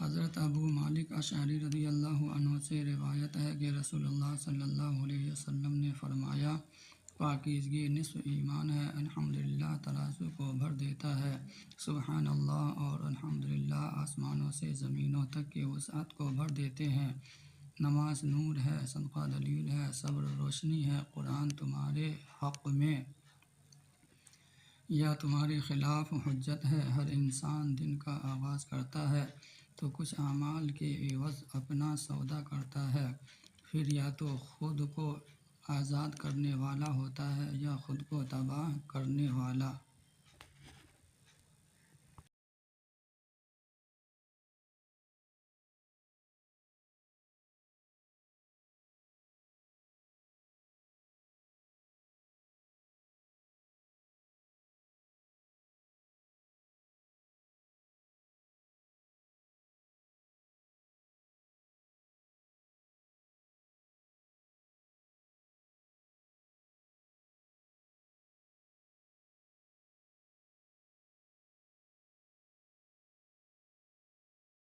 حضرت ابو مالک اشعری رضی اللہ عنہ سے روایت ہے کہ رسول اللہ صلی اللہ علیہ وسلم نے فرمایا، پاکیزگی نصف ایمان ہے۔ الحمدللہ ترازو کو بھر دیتا ہے، سبحان اللہ اور الحمدللہ آسمانوں سے زمینوں تک کی وسعت کو بھر دیتے ہیں۔ نماز نور ہے، صدقہ دلیل ہے، صبر روشنی ہے۔ قرآن تمہارے حق میں یا تمہارے خلاف حجت ہے۔ ہر انسان دن کا آغاز کرتا ہے تو کچھ اعمال کے عوض اپنا سودا کرتا ہے، پھر یا تو خود کو آزاد کرنے والا ہوتا ہے یا خود کو تباہ کرنے والا۔